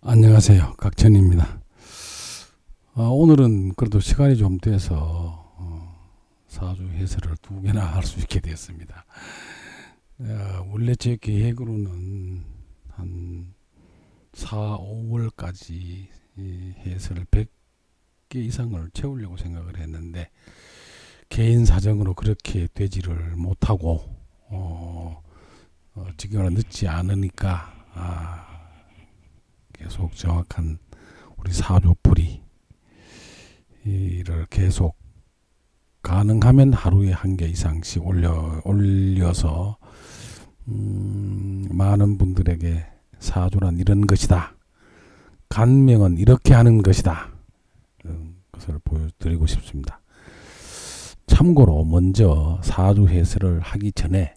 안녕하세요. 각천입니다. 오늘은 그래도 시간이 좀 돼서 사주 해설을 두 개나 할 수 있게 되었습니다. 원래 제 계획으로는 한 4, 5월까지 해설을 100개 이상을 채우려고 생각을 했는데 개인 사정으로 그렇게 되지를 못하고 지금은 늦지 않으니까 계속 정확한 우리 사주풀이를 계속 가능하면 하루에 한 개 이상씩 올려서 많은 분들에게 사주란 이런 것이다, 간명은 이렇게 하는 것이다, 그런 것을 보여드리고 싶습니다. 참고로 먼저 사주 해설을 하기 전에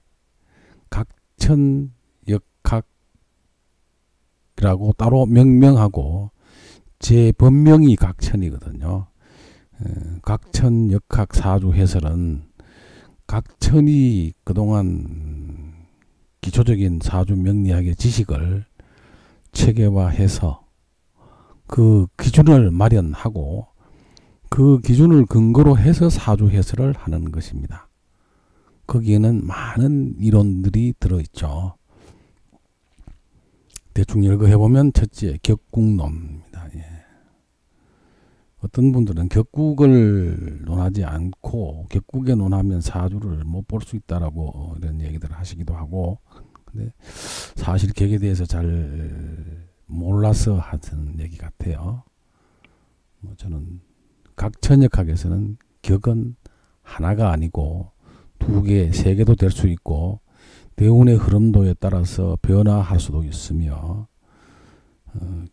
각천 역학이라고 따로 명명하고 제 본명이 각천이거든요. 각천 역학 사주 해설은 각천이 그동안 기초적인 사주 명리학의 지식을 체계화해서 그 기준을 마련하고 그 기준을 근거로 해서 사주 해설을 하는 것입니다. 거기에는 많은 이론들이 들어있죠. 대충 읽어해보면 첫째, 격국론입니다. 어떤 분들은 격국을 논하지 않고 격국에 논하면 사주를 못 볼 수 있다라고 이런 얘기들을 하시기도 하고, 근데 사실 격에 대해서 잘 몰라서 하는 얘기 같아요. 저는 각천역학에서는 격은 하나가 아니고 두 개, 세 개도 될 수 있고 대운의 흐름도에 따라서 변화할 수도 있으며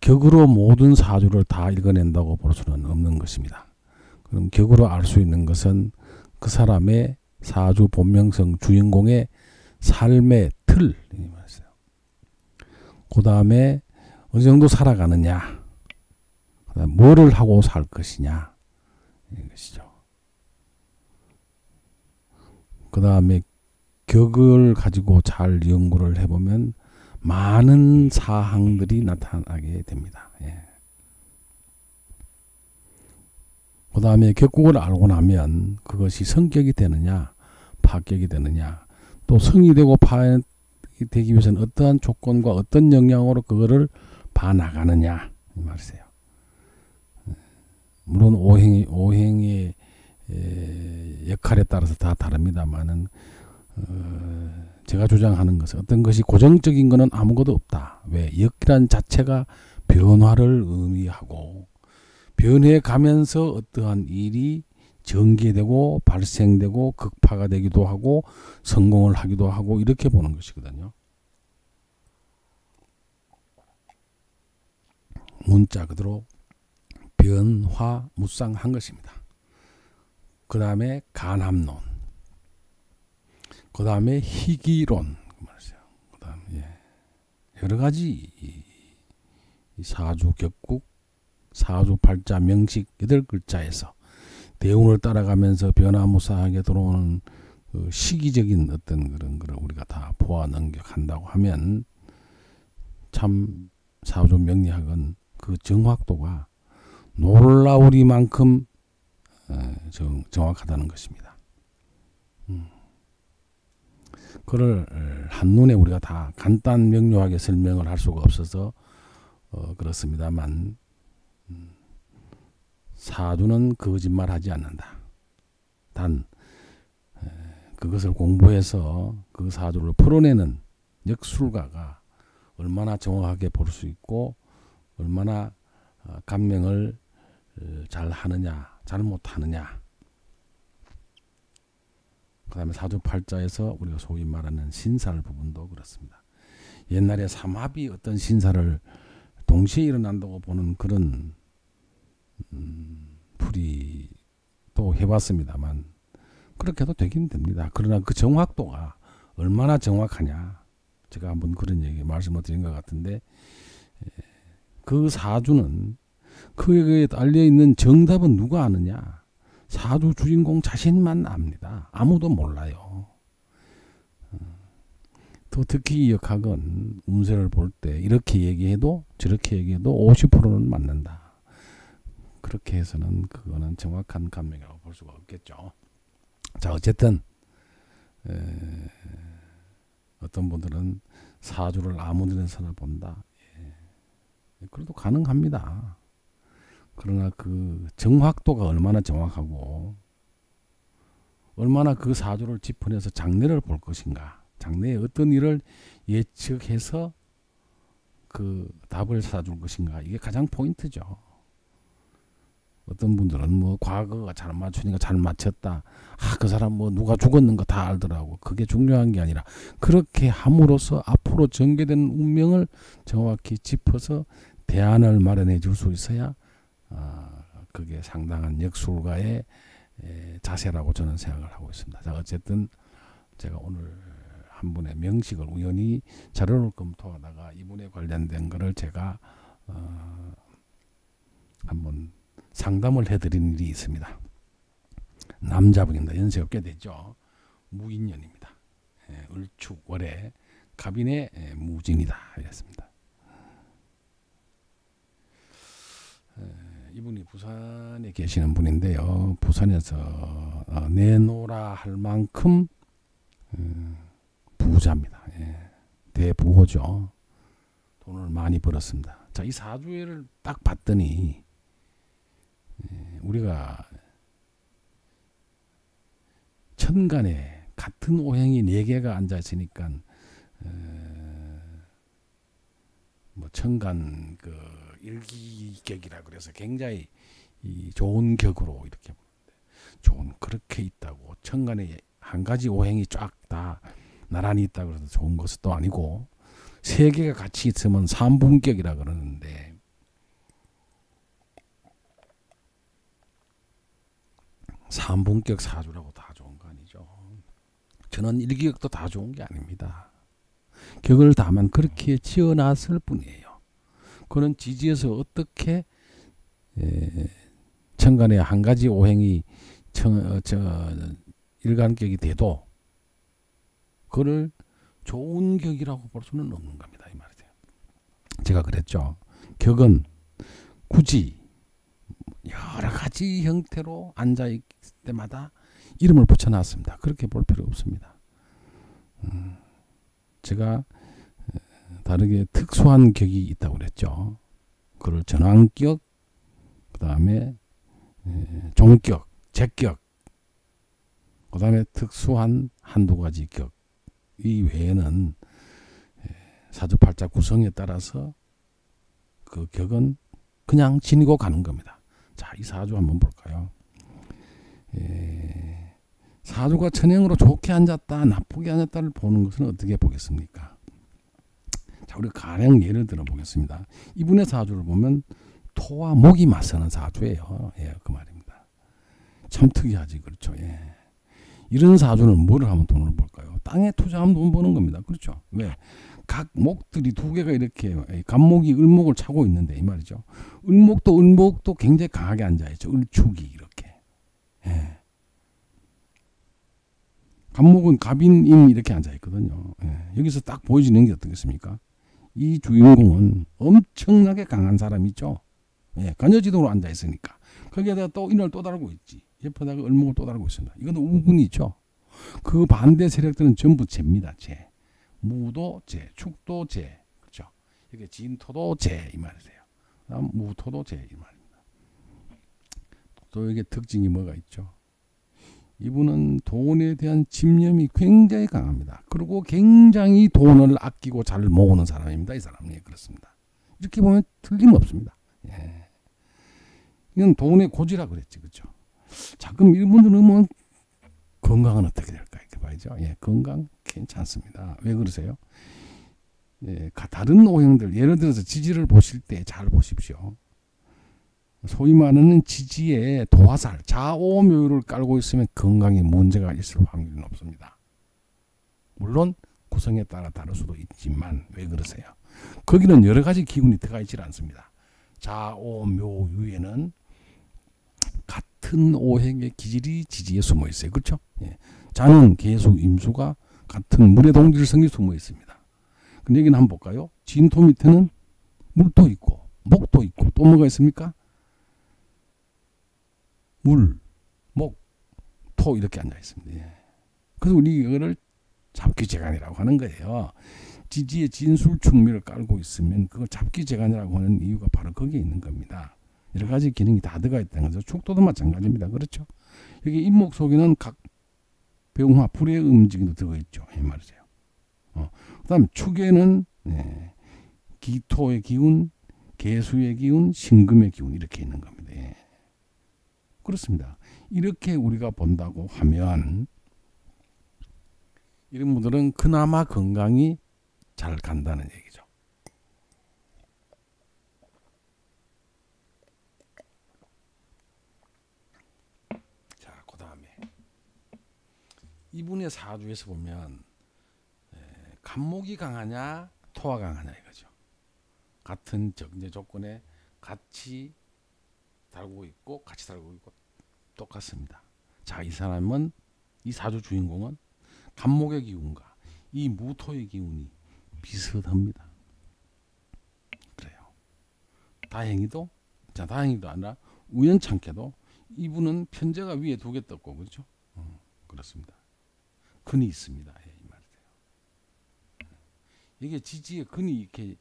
격으로 모든 사주를 다 읽어낸다고 볼 수는 없는 것입니다. 그럼 격으로 알 수 있는 것은 그 사람의 사주 본명성 주인공의 삶의 틀, 그 다음에 어느 정도 살아가느냐, 그다음에 뭐를 하고 살 것이냐, 이것이죠. 그 다음에 격을 가지고 잘 연구를 해보면 많은 사항들이 나타나게 됩니다. 그 다음에 격국을 알고 나면 그것이 성격이 되느냐 파격이 되느냐, 또 성이 되고 파격이 되기 위해서는 어떠한 조건과 어떤 영향으로 그거를 봐나가느냐 이 말이세요. 물론 오행의 역할에 따라서 다 다릅니다만은 제가 주장하는 것은 어떤 것이 고정적인 것은 아무것도 없다. 왜? 역이란 자체가 변화를 의미하고 변해 가면서 어떠한 일이 전개되고 발생되고 극파가 되기도 하고 성공을 하기도 하고 이렇게 보는 것이거든요. 문자 그대로 변화무쌍한 것입니다. 그 다음에 간합론, 그 다음에 희귀론, 그 다음에 여러 가지 사주 격국, 사주 팔자 명식 8글자에서 대운을 따라가면서 변화무쌍하게 들어오는 그 시기적인 어떤 그런 거를 우리가 다 보아 능격한다고 하면 참 사주 명리학은 그 정확도가 놀라우리만큼 정확하다는 것입니다. 그걸 한눈에 우리가 다 간단 명료하게 설명을 할 수가 없어서 그렇습니다만 사주는 거짓말하지 않는다. 단 그것을 공부해서 그 사주를 풀어내는 역술가가 얼마나 정확하게 볼 수 있고 얼마나 감명을 잘 하느냐 잘 못하느냐, 그 다음에 사주팔자에서 우리가 소위 말하는 신살 부분도 그렇습니다. 옛날에 삼합이 어떤 신살을 동시에 일어난다고 보는 그런 풀이도 해봤습니다만 그렇게 해도 되긴 됩니다. 그러나 그 정확도가 얼마나 정확하냐, 제가 한번 그런 얘기 말씀을 드린 것 같은데 그 사주는 그에 달려있는 정답은 누가 아느냐, 사주 주인공 자신만 압니다. 아무도 몰라요. 또 특히 역학은 운세를 볼 때 이렇게 얘기해도 저렇게 얘기해도 50%는 맞는다. 그렇게 해서는 그거는 정확한 감명이라고 볼 수가 없겠죠. 자, 어쨌든 어떤 분들은 사주를 아무 데서나 본다. 그래도 가능합니다. 그러나 그 정확도가 얼마나 정확하고 얼마나 그 사주를 짚어내서 장래를 볼 것인가, 장래에 어떤 일을 예측해서 그 답을 찾아줄 것인가, 이게 가장 포인트죠. 어떤 분들은 뭐 과거가 잘 맞추니까 잘 맞췄다. 그 사람 뭐 누가 죽었는 거 다 알더라고. 그게 중요한 게 아니라 그렇게 함으로써 앞으로 전개된 운명을 정확히 짚어서 대안을 마련해 줄 수 있어야 그게 상당한 역술가의 자세라고 저는 생각을 하고 있습니다. 자, 어쨌든 제가 오늘 한 분의 명식을 우연히 자료를 검토하다가 이분에 관련된 거를 제가 한번 상담을 해드린 일이 있습니다. 남자분입니다. 연세가 꽤 됐죠. 무인년입니다. 을축 월에 갑인의 무진이다 이랬습니다. 이분이 부산에 계시는 분인데요. 부산에서 내놓으라 할 만큼 부자입니다. 대부호죠. 돈을 많이 벌었습니다. 자, 이 사주를 딱 봤더니 우리가 천간에 같은 오행이 4개가 앉아 있으니까 뭐 천간 그 일기격이라 그래서 굉장히 좋은 격으로 이렇게 좋은 그렇게 있다고 천간에 한 가지 오행이 쫙 다 나란히 있다고 해서 좋은 것도 아니고 3개가 같이 있으면 삼분격이라 그러는데 삼분격 사주라고 다 좋은 거 아니죠. 저는 일기격도 다 좋은 게 아닙니다. 격을 다만 그렇게 지어놨을 뿐이에요. 그런 지지에서 어떻게 천간에 한 가지 오행이 일간격이 돼도 그걸 좋은 격이라고 볼 수는 없는 겁니다. 이 말이죠. 제가 그랬죠. 격은 굳이 여러 가지 형태로 앉아있을 때마다 이름을 붙여놨습니다. 그렇게 볼 필요 없습니다. 제가 다르게 특수한 격이 있다고 그랬죠. 그걸 전환격, 그 다음에 종격, 제격, 그 다음에 특수한 한두 가지 격. 이 외에는 사주팔자 구성에 따라서 그 격은 그냥 지니고 가는 겁니다. 자, 이 사주 한번 볼까요? 사주가 천행으로 좋게 앉았다, 나쁘게 앉았다를 보는 것은 어떻게 보겠습니까? 자, 우리 가령 예를 들어 보겠습니다. 이분의 사주를 보면 토와 목이 맞서는 사주예요. 그 말입니다. 참 특이하지, 그렇죠? 이런 사주는 뭐를 하면 돈을 벌까요? 땅에 투자하면 돈 버는 겁니다. 그렇죠? 왜? 각 목들이 2개가 이렇게 간목이 을목을 차고 있는데 이 말이죠. 을목도 굉장히 강하게 앉아있죠. 을축이 이렇게. 간목은 갑인임이 이렇게 앉아있거든요. 여기서 딱 보여지는 게 어떻겠습니까? 이 주인공은 엄청나게 강한 사람이죠. 간여지동으로 앉아있으니까. 거기에다가 또 인을 또 달고 있지. 옆에다가 을목을 또 달고 있습니다. 이건 우군이죠. 그 반대 세력들은 전부 재입니다. 재. 무도 재, 축도 재. 그렇죠? 이게 진토도 재 이 말이세요. 그다음 무토도 재 이 말입니다. 또 이게 특징이 뭐가 있죠? 이분은 돈에 대한 집념이 굉장히 강합니다. 그리고 굉장히 돈을 아끼고 잘 모으는 사람입니다. 이 사람이 그렇습니다. 이렇게 보면 틀림없습니다. 이건 돈의 고지라 그랬지, 그렇죠? 자, 그럼 이분들은 뭐 건강은 어떻게 될까 이렇게 봐야죠. 건강 괜찮습니다. 왜 그러세요? 다른 오행들 예를 들어서 지지를 보실 때 잘 보십시오. 소위 말하는 지지에 도화살, 좌오묘를 깔고 있으면 건강에 문제가 있을 확률은 없습니다. 물론 구성에 따라 다를 수도 있지만 왜 그러세요? 거기는 여러 가지 기운이 들어가 있지 않습니다. 좌오묘유에는 같은 오행의 기질이 지지에 숨어 있어요. 그렇죠? 자는 계속 임수가 같은 물의 동질성이 숨어 있습니다. 근데 여기는 한번 볼까요? 진토 밑에는 물도 있고 목도 있고 또 뭐가 있습니까? 물, 목, 토 이렇게 앉아 있습니다. 예. 그래서 우리 이거를 잡기재간이라고 하는 거예요. 지지에 진술충미를 깔고 있으면 그걸 잡기재간이라고 하는 이유가 바로 거기에 있는 겁니다. 여러 가지 기능이 다 들어가 있다는 거죠. 축도도 마찬가지입니다. 그렇죠? 여기 임목 속에는 각 병화, 불의 움직임도 들어있죠. 이 말이죠. 그 다음 축에는 기토의 기운, 개수의 기운, 신금의 기운 이렇게 있는 겁니다. 예. 그렇습니다. 이렇게 우리가 본다고 하면 이런 분들은 그나마 건강이 잘 간다는 얘기죠. 자, 그 다음에 이분의 사주에서 보면 간목이 강하냐 토가 강하냐 이거죠. 같은 정제 조건에 같이 달고 있고 같이 달고 있고 똑같습니다. 자, 이 사람은 이 사주 주인공은 간목의 기운과 이 무토의 기운이 비슷합니다. 그래요. 다행히도 아니라 우연찮게도 이분은 편제가 위에 두 개 떴고 그렇죠? 그렇습니다. 근이 있습니다. 예, 이 말이에요. 이게 지지에 근이 이렇게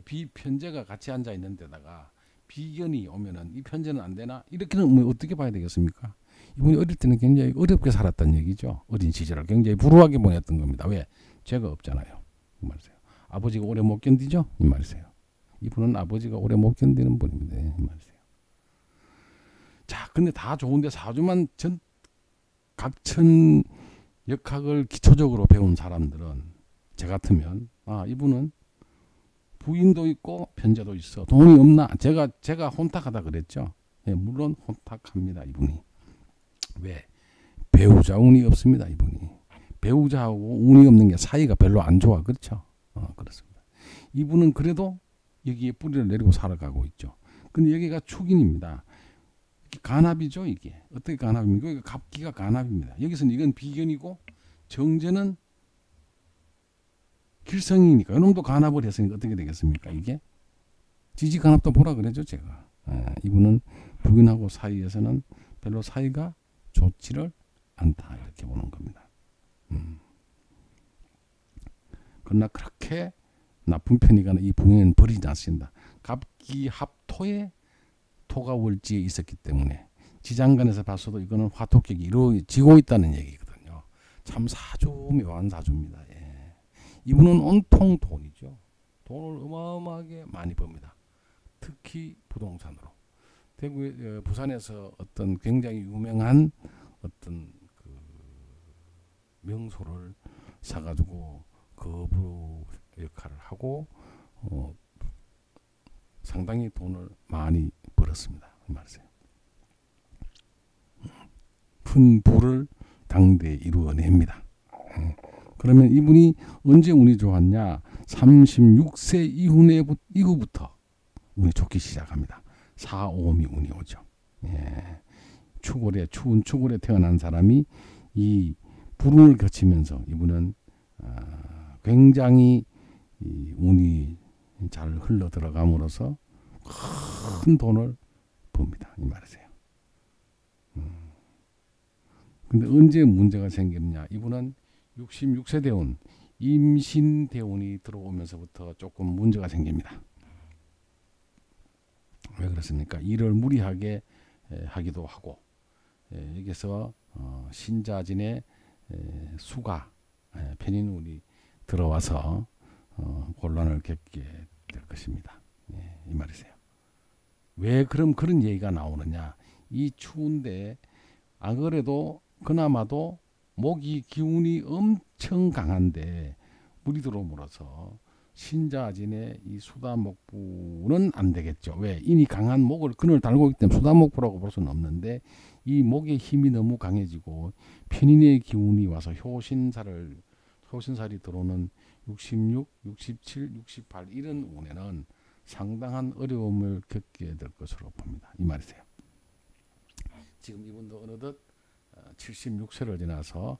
비편제가 같이 앉아 있는 데다가 비견이 오면은 이 편제는 안 되나? 이렇게는 뭐 어떻게 봐야 되겠습니까? 이분이 어릴 때는 굉장히 어렵게 살았다는 얘기죠. 어린 시절을 굉장히 불우하게 보냈던 겁니다. 왜? 죄가 없잖아요. 이 말이세요. 아버지가 오래 못 견디죠? 이 말이세요. 이분은 아버지가 오래 못 견디는 분입니다. 이 말이세요. 자, 근데 다 좋은데 사주만 각천 역학을 기초적으로 배운 사람들은 제 같으면 이분은 부인도 있고 편제도 있어. 돈이 없나? 제가 혼탁하다 그랬죠. 예, 물론 혼탁합니다. 이분이. 왜? 배우자 운이 없습니다. 이분이. 배우자하고 운이 없는 게 사이가 별로 안 좋아. 그렇죠? 그렇습니다. 이분은 그래도 여기에 뿌리를 내리고 살아가고 있죠. 근데 여기가 축인입니다. 간합이죠. 이게. 어떻게 간합입니까? 이거 갑기가 간합입니다. 여기서는 이건 비견이고 정제는 길성이니까 이놈도 간합을 했으니까 어떻게 되겠습니까? 이게 지지 간합도 보라 그러죠. 제가. 이분은 부인하고 사이에서는 별로 사이가 좋지를 않다 이렇게 보는 겁니다. 그러나 그렇게 나쁜 편이거나 이 부인은 버리지 않습니다. 갑기합토에 토가 월지에 있었기 때문에 지장간에서 봤어도 이거는 화토격이 이루어지고 있다는 얘기거든요. 참 사주 묘한 사주입니다. 예. 이분은 온통 돈이죠. 돈을 어마어마하게 많이 법니다. 특히 부동산으로. 부산에서 어떤 굉장히 유명한 어떤 그 명소를 사가지고 거부 역할을 하고 상당히 돈을 많이 벌었습니다. 그 말이세요. 큰 부를 당대에 이루어냅니다. 그러면 이분이 언제 운이 좋았냐? 36세 이후부터 운이 좋기 시작합니다. 4, 5미 운이 오죠. 예. 추운 추골에 태어난 사람이 이 불운을 거치면서 이분은 굉장히 이 운이 잘 흘러 들어감으로써 큰 돈을 봅니다. 이 말이세요. 근데 언제 문제가 생겼냐? 이분은 66세 대운, 임신 대운이 들어오면서부터 조금 문제가 생깁니다. 왜 그렇습니까? 일을 무리하게 하기도 하고 여기서 신자진의 수가 편인운이 들어와서 곤란을 겪게 될 것입니다. 이 말이세요. 왜 그럼 그런 얘기가 나오느냐? 이 추운데 안 그래도 그나마도 목이 기운이 엄청 강한데 물이 들어옴으로써 신자진의 이 수다목부는 안 되겠죠. 왜? 이미 강한 목을 근을 달고 있기 때문에 수다목부라고 볼 수는 없는데 이 목의 힘이 너무 강해지고 편인의 기운이 와서 효신살이 들어오는 66, 67, 68 이런 운에는 상당한 어려움을 겪게 될 것으로 봅니다. 이 말이세요. 지금 이분도 어느덧 76세를 지나서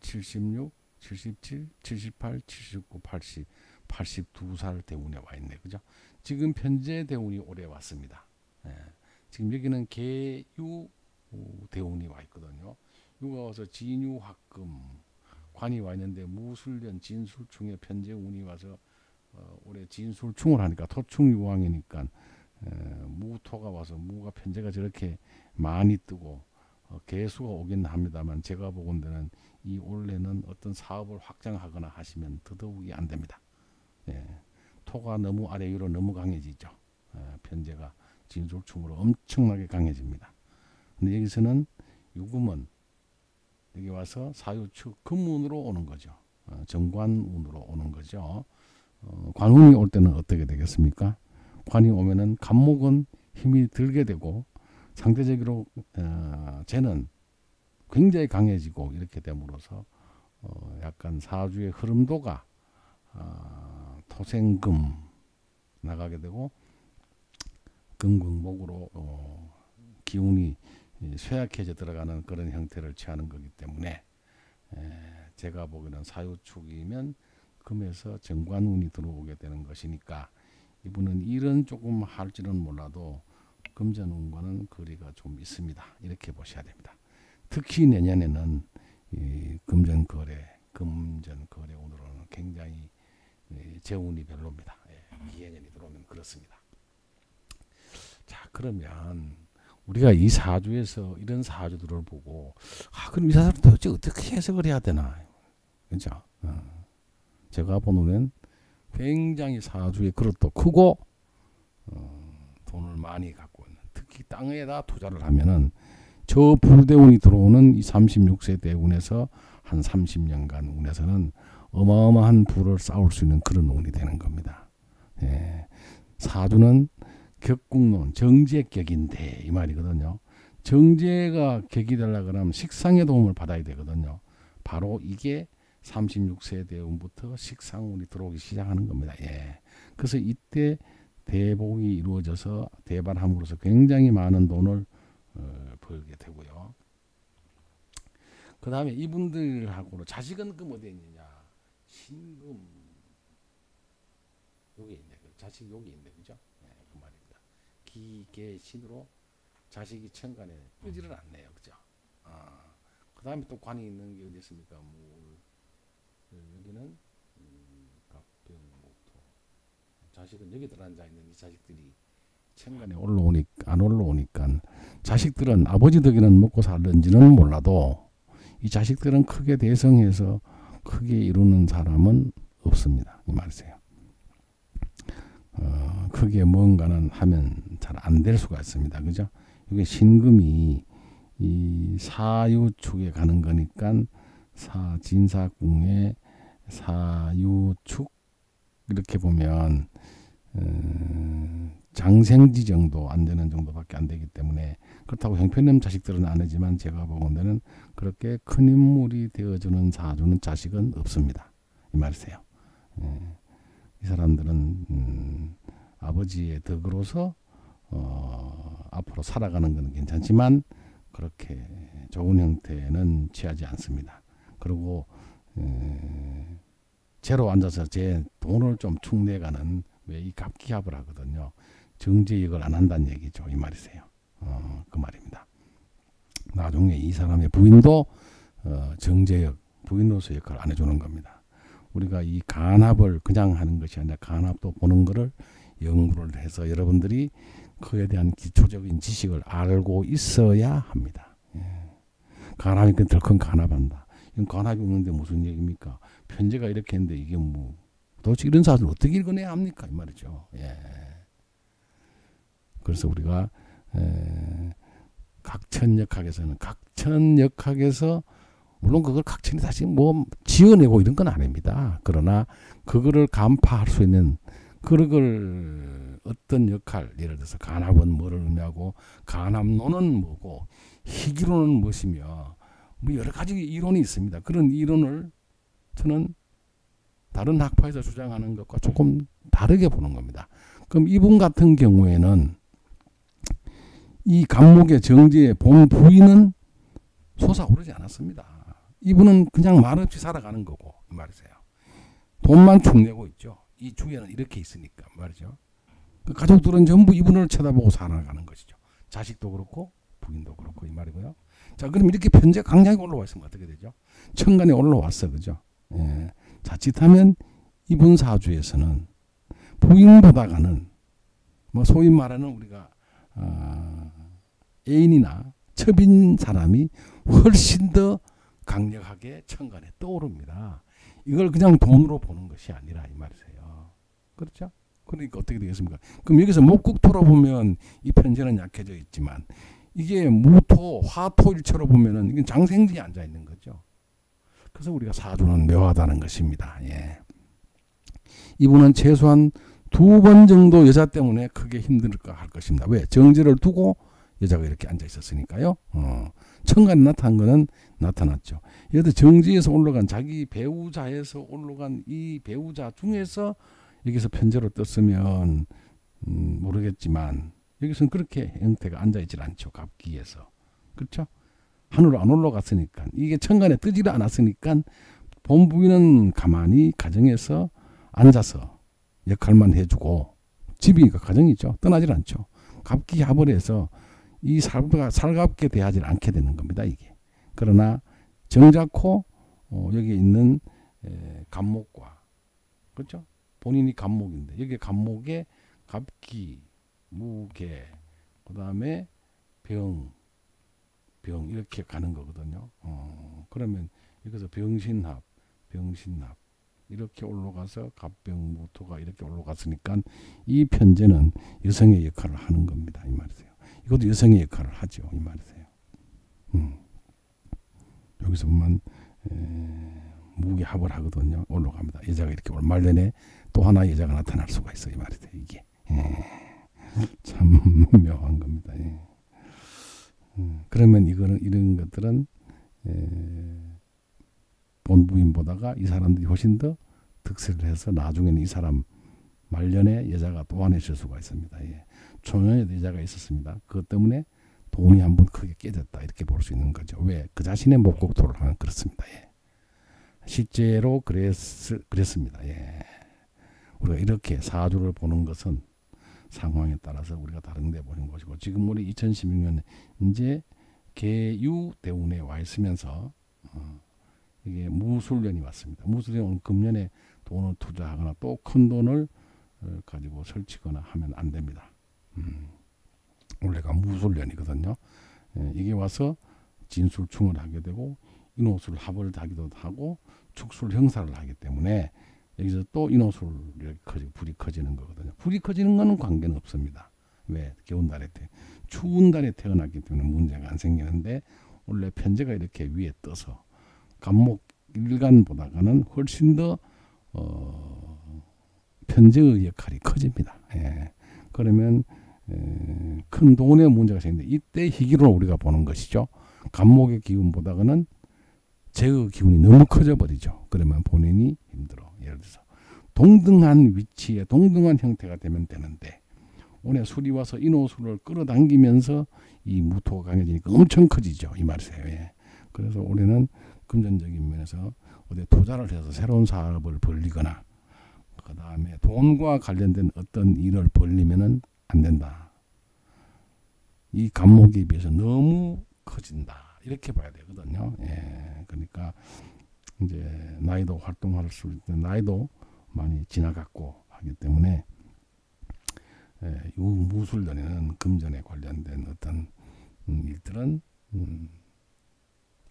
76, 77, 78, 79, 80, 82살 대운에 와 있네. 그죠? 지금 현재 대운이 올해 왔습니다. 예. 지금 여기는 개유 대운이 와 있거든요. 유가 와서 진유 합금 관이 와 있는데 무술년 진술충에 편제 운이 와서 올해 진술충을 하니까 토충유왕이니까 무토가 와서 무가 편제가 저렇게 많이 뜨고 개수가 오긴 합니다만 제가 보건대는 이 올해는 어떤 사업을 확장하거나 하시면 더더욱이 안 됩니다. 예. 토가 너무 아래 위로 너무 강해지죠. 편제가 진술충으로 엄청나게 강해집니다. 근데 여기서는 유금은 여기 와서 사유축 금운으로 오는 거죠. 정관운으로 오는 거죠. 관운이 올 때는 어떻게 되겠습니까? 관이 오면은 간목은 힘이 들게 되고 상대적으로 쟤는 굉장히 강해지고 이렇게 됨으로써 약간 사주의 흐름도가 토생금 나가게 되고 금극목으로 기운이 쇠약해져 들어가는 그런 형태를 취하는 거기 때문에 제가 보기에는 사유축이면 금에서 정관운이 들어오게 되는 것이니까 이분은 일은 조금 할지는 몰라도 금전운과는 거리가 좀 있습니다. 이렇게 보셔야 됩니다. 특히 내년에는 이 금전거래 운으로는 굉장히 재운이 별로입니다. 기해년이 들어오면 그렇습니다. 자, 그러면 우리가 이 사주에서 이런 사주들을 보고 그럼 이 사주를 도대체 어떻게 해석을 해야 되나? 그렇죠? 제가 보는 굉장히 사주의 그릇도 크고 돈을 많이 갖고 있는, 특히 땅에다 투자를 하면은 저 불대운이 들어오는 이 36세 대운에서 한 30년간 운에서는 어마어마한 부를 쌓을 수 있는 그런 운이 되는 겁니다. 예. 사주는 격국론, 정제격인데 이 말이거든요. 정제가 격이 되려고 하면 식상의 도움을 받아야 되거든요. 바로 이게 36세 대운부터 식상운이 들어오기 시작하는 겁니다. 예. 그래서 이때 대복이 이루어져서 대발함으로써 굉장히 많은 돈을 벌게 되고요. 그 다음에 이분들하고는 자식은 금 어디에 있느냐? 신금 여기 있네. 자식 여기 있네. 그죠? 네, 그 말입니다. 기계신으로 자식이 천간에 뜨지를 않네요. 그죠? 그 다음에 또 관이 있는 게 어디 있습니까? 여기는 갑병목토. 자식은 여기 들어앉아 있는 이 자식들이 천간에 안 올라오니까 자식들은 아버지 덕에는 먹고 살는지는 몰라도 이 자식들은 크게 대성해서 크게 이루는 사람은 없습니다. 이 말이세요. 크게 뭔가는 하면 잘 안 될 수가 있습니다. 그죠? 이게 신금이 이 사유축에 가는 거니까 진사궁의 사유축 이렇게 보면 장생지 정도 안 되는 정도밖에 안 되기 때문에 그렇다고 형편없는 자식들은 안 하지만 제가 보건대는 그렇게 큰 인물이 되어주는 사주는 자식은 없습니다. 이 말이세요. 이 사람들은 아버지의 덕으로서 앞으로 살아가는 것은 괜찮지만 그렇게 좋은 형태는 취하지 않습니다. 그리고 제로 앉아서 제 돈을 좀 축내가는 왜 이 갑기합을 하거든요. 정제역을 안 한다는 얘기죠. 이 말이세요. 그 말입니다. 나중에 이 사람의 부인도 정제역, 부인으로서 역할을 안 해주는 겁니다. 우리가 이 간합을 그냥 하는 것이 아니라 간합도 보는 것을 연구를 해서 여러분들이 그에 대한 기초적인 지식을 알고 있어야 합니다. 간합이 덜큰 간합한다. 이건 간합이 없는데 무슨 얘기입니까? 편제가 이렇게 했는데 이게 뭐 도대체 이런 사주를 어떻게 읽어내야 합니까? 이 말이죠. 예. 그래서 우리가 각천역학에서는 각천역학에서 물론 그걸 각천이 다시 뭐 지어내고 이런 건 아닙니다. 그러나 그거를 간파할 수 있는 그걸 어떤 역할, 예를 들어서 간합은 뭐를 의미하고 간합론은 뭐고 희기론은 무엇이며 뭐 여러 가지 이론이 있습니다. 그런 이론을 저는 다른 학파에서 주장하는 것과 조금 다르게 보는 겁니다. 그럼 이분 같은 경우에는 이 간목의 정제의 본 부인은 솟아오르지 않았습니다. 이분은 그냥 말없이 살아가는 거고 말이세요. 돈만 축 내고 있죠. 이 주에는 이렇게 있으니까 말이죠. 그 가족들은 전부 이분을 쳐다보고 살아가는 것이죠. 자식도 그렇고 부인도 그렇고 이 말이고요. 자, 그럼 이렇게 편제가 강력히 올라와 있으면 어떻게 되죠? 천간에 올라왔어, 그죠? 예. 자칫하면 이분 사주에서는 부인보다가는 뭐 소위 말하는 우리가 애인이나 첩인 사람이 훨씬 더 강력하게 천간에 떠오릅니다. 이걸 그냥 돈으로 보는 것이 아니라 이 말이세요. 그렇죠? 그러니까 어떻게 되겠습니까? 그럼 여기서 목국토로 보면 이 편제는 약해져 있지만 이게 무토, 화토일처로 보면은 이건 장생지에 앉아 있는 거죠. 그래서 우리가 사주는 묘하다는 것입니다. 예. 이분은 최소한 2번 정도 여자 때문에 크게 힘들까 할 것입니다. 왜? 정제를 두고 여자가 이렇게 앉아 있었으니까요. 천간에 나타난 거는 나타났죠. 여기서 정지에서 올라간 자기 배우자에서 올라간 이 배우자 중에서 여기서 편제로 떴으면 모르겠지만 여기서는 그렇게 형태가 앉아있질 않죠. 갑기에서. 그렇죠? 하늘로 안 올라갔으니까. 이게 천간에 뜨지를 않았으니까 본부인은 가만히 가정에서 앉아서 역할만 해주고 집이니까 가정이죠. 떠나질 않죠. 갑기 합을 해서 이 살갑게 대하지 않게 되는 겁니다. 이게. 그러나 정작코 여기에 있는 갑목과 그렇죠? 본인이 갑목인데 여기 갑목에 갑기, 무계, 그 다음에 병 이렇게 가는 거거든요. 그러면 여기서 병신합 이렇게 올라가서 갑병무토가 이렇게 올라갔으니까 이 편제는 여성의 역할을 하는 겁니다. 이 말이세요. 이것도 여성의 역할을 하죠. 이 말이세요. 여기서 보면 무게합을 하거든요. 올라갑니다. 여자가 이렇게 말년에 또 하나 여자가 나타날 수가 있어요. 이 말이세요. 이게 참 묘한 겁니다. 예. 그러면 이런 것들은 본부인보다가 이 사람들이 훨씬 더 득세를 해서 나중에는 이 사람 말년에 여자가 또 안에 있을 수가 있습니다. 예. 초년에도 여자가 있었습니다. 그것 때문에 돈이 한번 크게 깨졌다 이렇게 볼 수 있는 거죠. 왜? 그 자신의 목국토를 하는 그렇습니다. 예. 실제로 그랬습니다. 예. 우리가 이렇게 사주를 보는 것은 상황에 따라서 우리가 다른 데 보는 것이고 지금 우리 2016년 이제 계유대운에 와 있으면서 이게 무술년이 왔습니다. 무술년 금년에 돈을 투자하거나 또 큰 돈을 가지고 설치거나 하면 안 됩니다. 원래가 무술년이거든요. 이게 와서 진술충을 하게 되고 인호술 합을 하기도 하고 축술 형사를 하기 때문에 여기서 또 인호술 불이 커지는 거거든요. 불이 커지는 거는 관계는 없습니다. 왜? 겨울달에 추운 달에 태어났기 때문에 문제가 안 생기는데 원래 편제가 이렇게 위에 떠서 갑목 일간보다는 훨씬 더 편제의 역할이 커집니다. 예. 그러면 큰 돈의 문제가 생기는데 이때 희기로 우리가 보는 것이죠. 갑목의 기운보다는 제의 기운이 너무 커져 버리죠. 그러면 본인이 힘들어. 예를 들어서 동등한 위치에 동등한 형태가 되면 되는데 오늘 술이 와서 인호술을 끌어당기면서 이 무토가 강해지니까 엄청 커지죠. 이 말이세요. 예. 그래서 올해는 금전적인 면에서 어디 투자를 해서 새로운 사업을 벌리거나 그 다음에 돈과 관련된 어떤 일을 벌리면은 안 된다. 이 갑목에 비해서 너무 커진다. 이렇게 봐야 되거든요. 예. 그러니까 이제 나이도 활동할 수 있는 나이도 많이 지나갔고 하기 때문에 이 무술년에는 금전에 관련된 어떤 일들은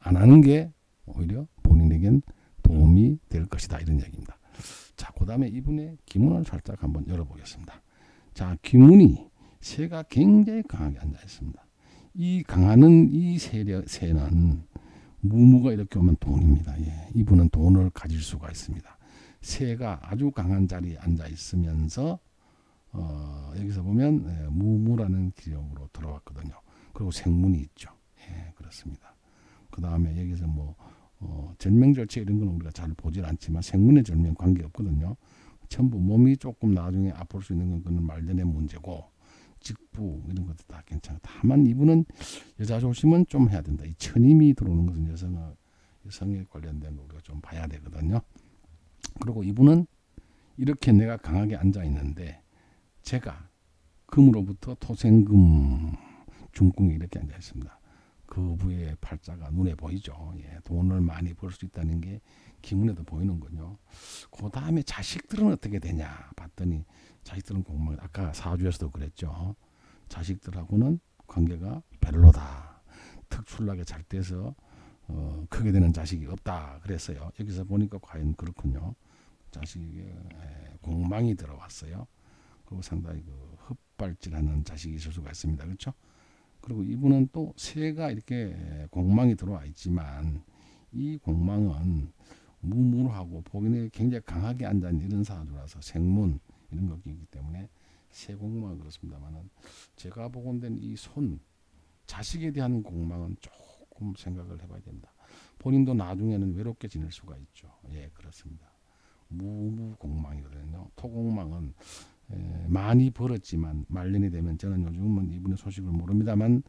안 하는 게 오히려 본인에겐 도움이 될 것이다. 이런 얘기입니다. 자, 그 다음에 이분의 기문을 살짝 한번 열어보겠습니다. 자, 기문이 새가 굉장히 강하게 앉아 있습니다. 이 강하는 이 새는 무무가 이렇게 오면 돈입니다. 예, 이분은 돈을 가질 수가 있습니다. 새가 아주 강한 자리에 앉아 있으면서 여기서 보면 무무라는 기령으로 들어왔거든요. 그리고 생문이 있죠. 예, 그렇습니다. 그 다음에 여기서 뭐 절명절체 이런 건 우리가 잘 보질 않지만 생문의 절명 관계 없거든요. 전부 몸이 조금 나중에 아플 수 있는 건 그건 말년의 문제고 직부 이런 것도 다 괜찮아. 다만 이분은 여자 조심은 좀 해야 된다. 이 천임이 들어오는 것은 여성에 관련된 거 우리가 좀 봐야 되거든요. 그리고 이분은 이렇게 내가 강하게 앉아 있는데 제가 금으로부터 토생금 중궁에 이렇게 앉아 있습니다. 그 부의 팔자가 눈에 보이죠. 예, 돈을 많이 벌 수 있다는 게 기문에도 보이는군요. 그 다음에 자식들은 어떻게 되냐 봤더니 자식들은 공망, 아까 사주에서도 그랬죠. 자식들하고는 관계가 별로다. 특출나게 잘 돼서 크게 되는 자식이 없다 그랬어요. 여기서 보니까 과연 그렇군요. 자식에 공망이 들어왔어요. 그리고 상당히 그 헛발질하는 자식이 있을 수가 있습니다. 그렇죠? 그리고 이분은 또 새가 이렇게 공망이 들어와 있지만 이 공망은 무문하고 보기에 굉장히 강하게 앉아있는 이런 사주라서 생문 이런 것이기 때문에 새 공망은 그렇습니다만은 제가 보건된 이 손 자식에 대한 공망은 조금 생각을 해봐야 됩니다. 본인도 나중에는 외롭게 지낼 수가 있죠. 예, 그렇습니다. 무무공망이거든요. 토공망은 많이 벌었지만 말년이 되면 저는 요즘은 이분의 소식을 모릅니다만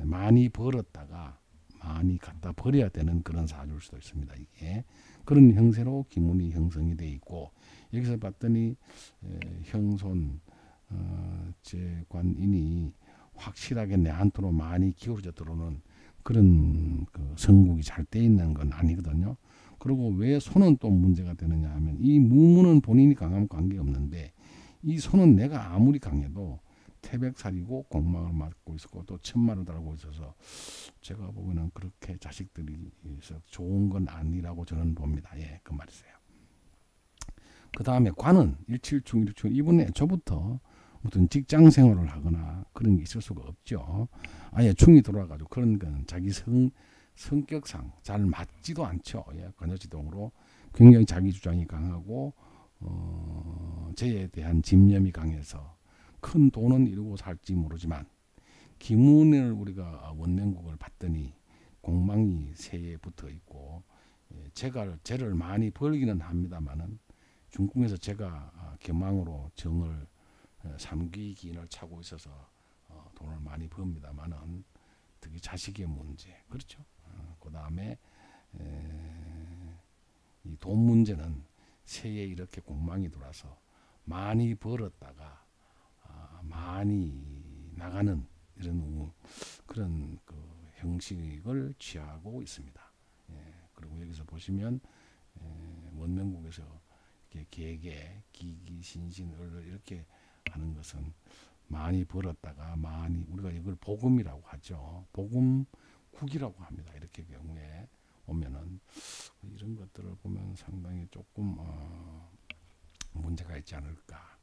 많이 벌었다가 많이 갖다 버려야 되는 그런 사주일 수도 있습니다. 이게 그런 형태로 기문이 형성이 돼 있고 여기서 봤더니 형손 제관인이 확실하게 내한테로 많이 기울어져 들어오는 그런 그 성국이 잘 돼 있는 건 아니거든요. 그리고 왜 손은 또 문제가 되느냐 하면 이 무문은 본인이 강하면 관계없는데 이 손은 내가 아무리 강해도 태백살이고 공망을 맡고 있었고 또 천마를 달고 있어서 제가 보기에는 그렇게 자식들이 좋은 건 아니라고 저는 봅니다. 예, 그 말이세요. 그 다음에 관은 일칠충, 일충 이분은 애초부터 무슨 직장 생활을 하거나 그런 게 있을 수가 없죠. 아예 충이 들어와가지고 그런 건 자기 성격상 잘 맞지도 않죠. 예, 관여지동으로 굉장히 자기 주장이 강하고 재에 대한 집념이 강해서 큰 돈은 이루고 살지 모르지만 기문을 우리가 원명국을 봤더니 공망이 새에 붙어 있고 재를 많이 벌기는 합니다만은 중궁에서 제가 gem망으로 정을 삼귀기인을 차고 있어서 돈을 많이 법니다만은 특히 자식의 문제 그렇죠. 그 다음에 이 돈 문제는 새에 이렇게 공망이 돌아서 많이 벌었다가 많이 나가는 이런 그런 그 형식을 취하고 있습니다. 예, 그리고 여기서 보시면 원명국에서 이렇게 계계, 기기, 신신을 이렇게 하는 것은 많이 벌었다가 많이 우리가 이걸 복음이라고 하죠. 복음국이라고 합니다. 이렇게 경우에 오면은 이런 것들을 보면 상당히 조금 문제가 있지 않을까.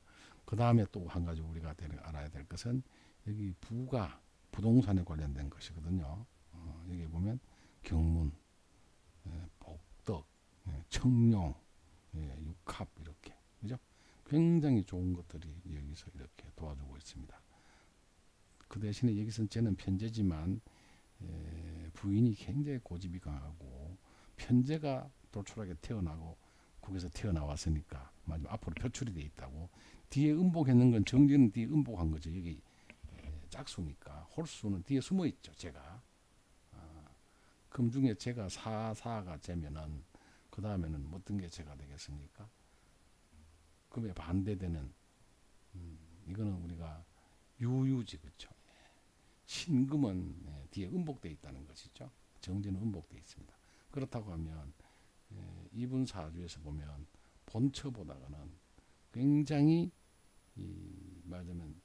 그 다음에 또 한 가지 우리가 알아야 될 것은 여기 부가 부동산에 관련된 것이거든요. 여기 보면 경문, 복덕, 청룡, 육합 이렇게 그죠? 굉장히 좋은 것들이 여기서 이렇게 도와주고 있습니다. 그 대신에 여기서는 저는 편제지만 부인이 굉장히 고집이 강하고 편제가 돌출하게 태어나고 거기서 태어나왔으니까 앞으로 표출이 돼 있다고 뒤에 음복했는 건 정제는 뒤에 음복한 거죠. 여기 짝수니까 홀수는 뒤에 숨어 있죠. 제가 금중에 제가 사가 되면은 그 다음에는 어떤 게 제가 되겠습니까? 금에 반대되는 이거는 우리가 유유지 그렇죠. 신금은 뒤에 음복되어 있다는 것이죠. 정제는 음복되어 있습니다. 그렇다고 하면 이분 사주에서 보면 본처보다는 굉장히 말하자면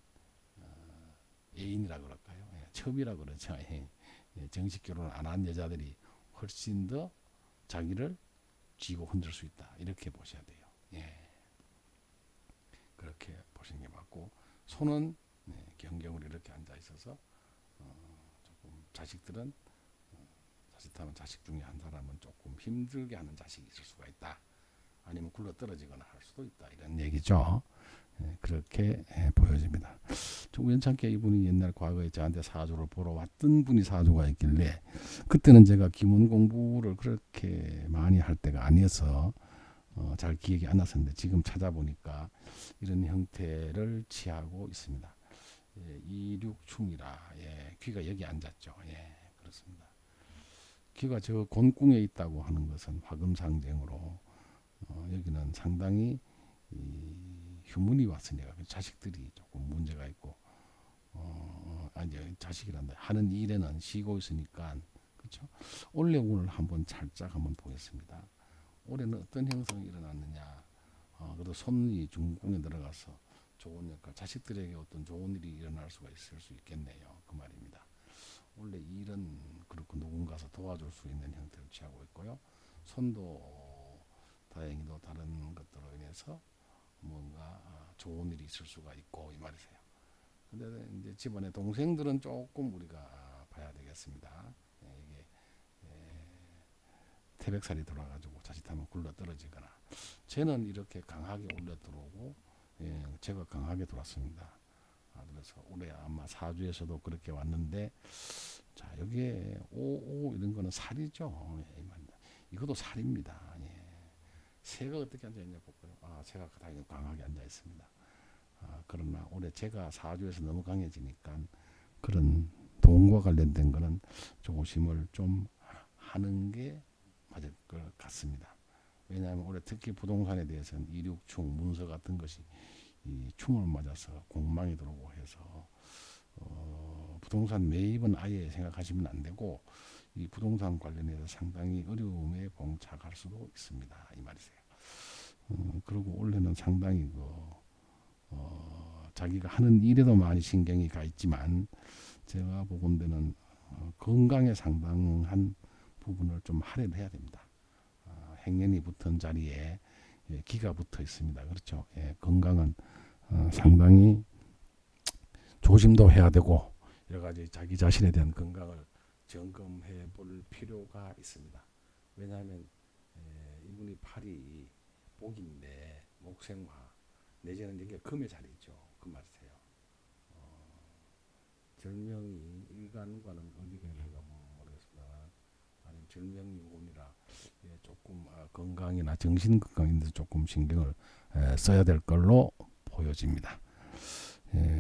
애인이라 그럴까요? 첩이라 그러죠. 정식 결혼을 안 한 여자들이 훨씬 더 자기를 쥐고 흔들 수 있다. 이렇게 보셔야 돼요. 예. 그렇게 보시는 게 맞고 손은 경경으로 이렇게 앉아 있어서 조금 자식들은 자칫하면 자식 중에 한 사람은 조금 힘들게 하는 자식이 있을 수가 있다. 아니면 굴러 떨어지거나 할 수도 있다. 이런 얘기죠. 그렇게 보여집니다. 좀 우연찮게 이분이 옛날 과거에 저한테 사주를 보러 왔던 분이 사주가 있길래 그때는 제가 기문 공부를 그렇게 많이 할 때가 아니어서 잘 기억이 안 났었는데 지금 찾아보니까 이런 형태를 취하고 있습니다. 이륙충이라 귀가 여기 앉았죠. 그렇습니다. 귀가 저 곤궁에 있다고 하는 것은 화금상쟁으로 여기는 상당히 이 휴문이 왔으니까 자식들이 조금 문제가 있고 아니 자식이란다 하는 일에는 쉬고 있으니까 그렇죠. 올해 운을 한번 살짝 한번 보겠습니다. 올해는 어떤 형성이 일어났느냐. 그래도 손이 중궁에 들어가서 좋은 역할, 자식들에게 어떤 좋은 일이 일어날 수가 있을 수 있겠네요. 그 말입니다. 원래 일은 그렇고 누군가서 도와줄 수 있는 형태를 취하고 있고요. 손도 다행히도 다른 것들로 인해서 뭔가 좋은 일이 있을 수가 있고 이 말이세요. 근데 이제 집안의 동생들은 조금 우리가 봐야 되겠습니다. 이게 태백살이 돌아가지고 자칫하면 굴러 떨어지거나 쟤는 이렇게 강하게 올려 들어오고 제가 강하게 돌았습니다. 그래서 올해 아마 사주에서도 그렇게 왔는데 자 여기에 오오 이런 거는 살이죠. 이것도 살입니다. 새가 어떻게 앉아있냐 볼까요? 새가 다행히 강하게 앉아있습니다. 그러나 올해 제가 사주에서 너무 강해지니까 그런 돈과 관련된 거는 조심을 좀 하는 게 맞을 것 같습니다. 왜냐하면 올해 특히 부동산에 대해서는 이륙충, 문서 같은 것이 이 충을 맞아서 공망이 들어오고 해서 부동산 매입은 아예 생각하시면 안 되고 이 부동산 관련해서 상당히 어려움에 봉착할 수도 있습니다. 이 말이세요. 그리고 올해는 상당히 자기가 하는 일에도 많이 신경이 가 있지만 제가 보건대는 건강에 상당한 부분을 좀 할애를 해야 됩니다. 행년이 붙은 자리에 기가 붙어 있습니다. 그렇죠. 건강은 상당히 조심도 해야 되고 여러 가지 자기 자신에 대한 건강을 점검해 볼 필요가 있습니다. 왜냐하면 이분이 팔이 목인데 목생화 내지는 여기가 금의 자리죠. 그 말이세요. 절명이 일간과는 어디가 있는가 모르겠습니다. 아니면 절명이 운이라 조금 건강이나 정신 건강인데 조금 신경을 써야 될 걸로 보여집니다.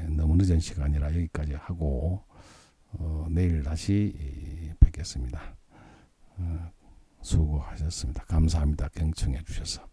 너무 늦은 시간이라 여기까지 하고 내일 다시 뵙겠습니다. 수고하셨습니다. 감사합니다. 경청해 주셔서.